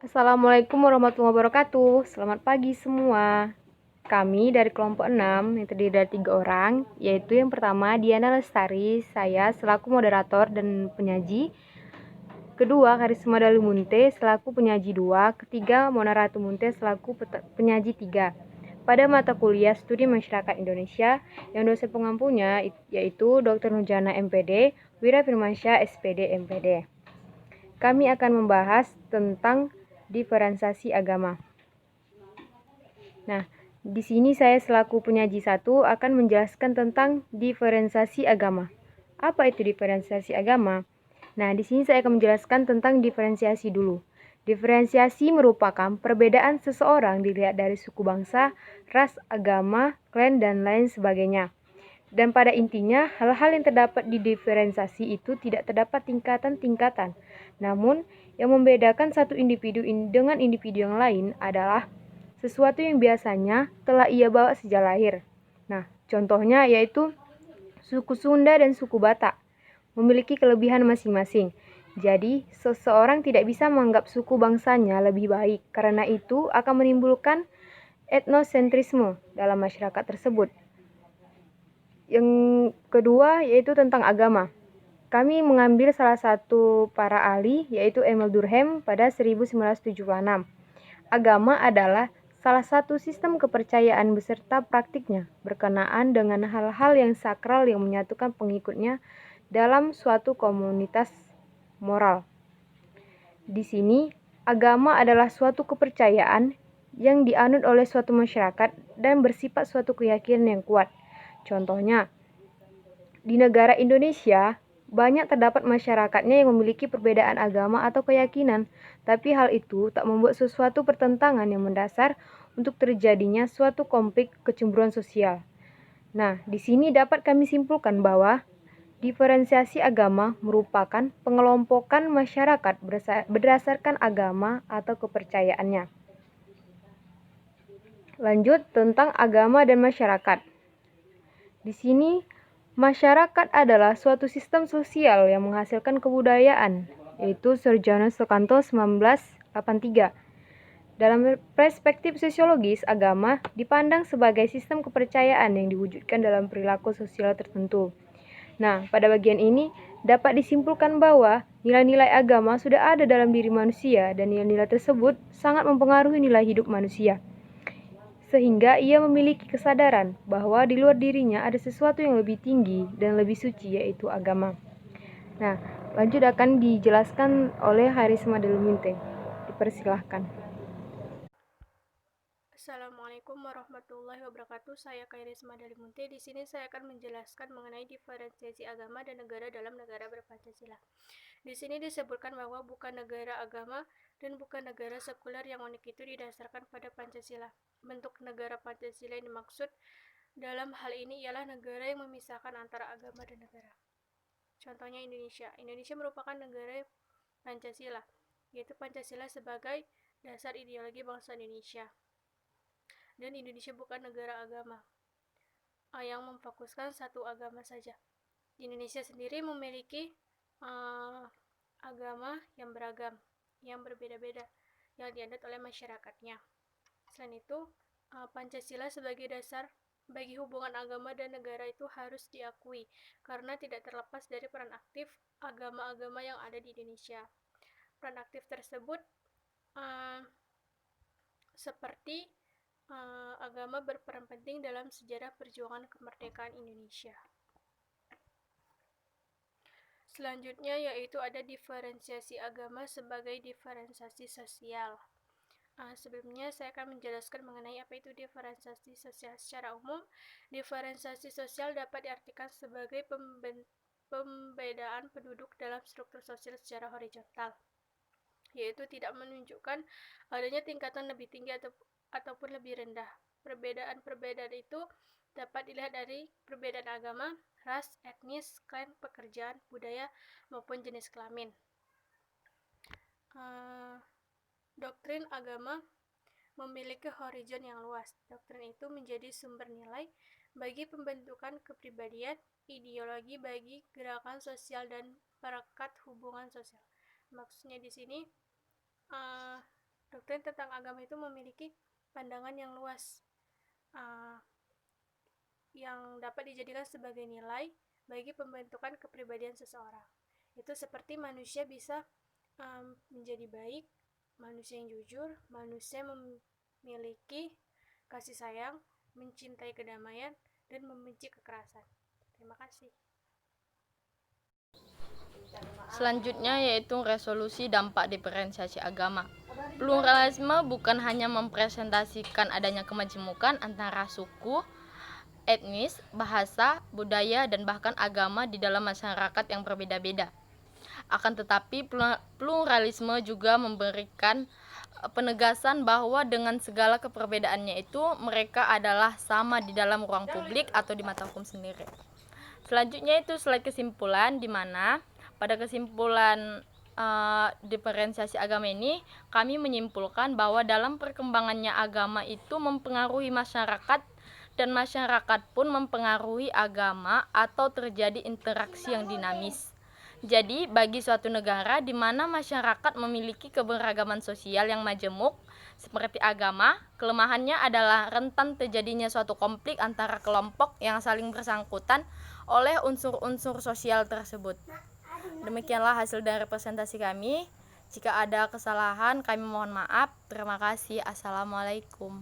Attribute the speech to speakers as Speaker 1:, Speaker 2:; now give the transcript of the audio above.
Speaker 1: Assalamualaikum warahmatullahi wabarakatuh. Selamat pagi semua. Kami dari kelompok 6 yang terdiri dari 3 orang, yaitu yang pertama Diana Lestari, saya selaku moderator dan penyaji. Kedua, Karisma Dalimunte selaku penyaji 2. Ketiga, Mona Ratu Munte selaku penyaji 3. Pada mata kuliah Studi Masyarakat Indonesia, yang dosen pengampunya yaitu Dr. Nurjana MPD, Wira Firmansyah SPD MPD. Kami akan membahas tentang diferensiasi agama. Nah, di sini saya selaku penyaji 1 akan menjelaskan tentang diferensiasi agama. Apa itu diferensiasi agama? Nah, di sini saya akan menjelaskan tentang diferensiasi dulu. Diferensiasi merupakan perbedaan seseorang dilihat dari suku bangsa, ras, agama, klan, dan lain sebagainya. Dan pada intinya, hal-hal yang terdapat di diferensiasi itu tidak terdapat tingkatan-tingkatan. Namun, yang membedakan satu individu dengan individu yang lain adalah sesuatu yang biasanya telah ia bawa sejak lahir. Nah, contohnya yaitu suku Sunda dan suku Batak memiliki kelebihan masing-masing. Jadi, seseorang tidak bisa menganggap suku bangsanya lebih baik, karena itu akan menimbulkan etnosentrisme dalam masyarakat tersebut. Yang kedua yaitu tentang agama. Kami mengambil salah satu para ahli yaitu Emil Durkheim pada 1976. Agama adalah salah satu sistem kepercayaan beserta praktiknya berkenaan dengan hal-hal yang sakral yang menyatukan pengikutnya dalam suatu komunitas moral. Di sini, agama adalah suatu kepercayaan yang dianut oleh suatu masyarakat dan bersifat suatu keyakinan yang kuat. Contohnya, di negara Indonesia, banyak terdapat masyarakatnya yang memiliki perbedaan agama atau keyakinan, tapi hal itu tak membuat sesuatu pertentangan yang mendasar untuk terjadinya suatu konflik kecemburuan sosial. Nah, di sini dapat kami simpulkan bahwa diferensiasi agama merupakan pengelompokan masyarakat berdasarkan agama atau kepercayaannya. Lanjut tentang agama dan masyarakat. Di sini, masyarakat adalah suatu sistem sosial yang menghasilkan kebudayaan, yaitu Sarjana Sukanto 1983. Dalam perspektif sosiologis, agama dipandang sebagai sistem kepercayaan yang diwujudkan dalam perilaku sosial tertentu. Nah, pada bagian ini dapat disimpulkan bahwa nilai-nilai agama sudah ada dalam diri manusia dan nilai-nilai tersebut sangat mempengaruhi nilai hidup manusia. Sehingga ia memiliki kesadaran bahwa di luar dirinya ada sesuatu yang lebih tinggi dan lebih suci, yaitu agama. Nah, lanjut akan dijelaskan oleh Harisma Deluminte. Dipersilahkan.
Speaker 2: Assalamualaikum warahmatullahi wabarakatuh. Saya Kairisma Dalimunte. Di sini saya akan menjelaskan mengenai diferensiasi agama dan negara dalam negara berpancasila. Di sini disebutkan bahwa bukan negara agama dan bukan negara sekuler yang unik itu didasarkan pada Pancasila. Bentuk negara Pancasila yang dimaksud dalam hal ini ialah negara yang memisahkan antara agama dan negara. Contohnya Indonesia. Indonesia merupakan negara Pancasila, yaitu Pancasila sebagai dasar ideologi bangsa Indonesia. Dan Indonesia bukan negara agama yang memfokuskan satu agama saja. Indonesia sendiri memiliki agama yang beragam, yang berbeda-beda, yang dianut oleh masyarakatnya. Selain itu, Pancasila sebagai dasar bagi hubungan agama dan negara itu harus diakui, karena tidak terlepas dari peran aktif agama-agama yang ada di Indonesia. Peran aktif tersebut seperti agama berperan penting dalam sejarah perjuangan kemerdekaan Indonesia. Selanjutnya yaitu ada diferensiasi agama sebagai diferensiasi sosial. Sebelumnya saya akan menjelaskan mengenai apa itu diferensiasi sosial secara umum. Diferensiasi sosial dapat diartikan sebagai pembedaan penduduk dalam struktur sosial secara horizontal, yaitu tidak menunjukkan adanya tingkatan lebih tinggi ataupun lebih rendah. Perbedaan-perbedaan itu dapat dilihat dari perbedaan agama, ras, etnis, klan, pekerjaan, budaya, maupun jenis kelamin. Doktrin agama memiliki horizon yang luas. Doktrin itu menjadi sumber nilai bagi pembentukan kepribadian, ideologi bagi gerakan sosial dan perekat hubungan sosial. Maksudnya di sini Doktrin tentang agama itu memiliki pandangan yang luas, yang dapat dijadikan sebagai nilai bagi pembentukan kepribadian seseorang. Itu seperti manusia bisa menjadi baik, manusia yang jujur, manusia memiliki kasih sayang, mencintai kedamaian, dan membenci kekerasan. Terima kasih.
Speaker 3: Selanjutnya yaitu resolusi dampak diferensiasi agama. Pluralisme bukan hanya mempresentasikan adanya kemajemukan antara suku, etnis, bahasa, budaya, dan bahkan agama di dalam masyarakat yang berbeda-beda. Akan tetapi pluralisme juga memberikan penegasan bahwa dengan segala keperbedaannya itu mereka adalah sama di dalam ruang publik atau di mata hukum sendiri. Selanjutnya itu slide kesimpulan, di mana pada kesimpulan diferensiasi agama ini kami menyimpulkan bahwa dalam perkembangannya agama itu mempengaruhi masyarakat dan masyarakat pun mempengaruhi agama atau terjadi interaksi yang dinamis. Jadi bagi suatu negara di mana masyarakat memiliki keberagaman sosial yang majemuk seperti agama, kelemahannya adalah rentan terjadinya suatu konflik antara kelompok yang saling bersangkutan oleh unsur-unsur sosial tersebut. Demikianlah hasil dari presentasi kami. Jika ada kesalahan kami mohon maaf. Terima kasih. Assalamualaikum.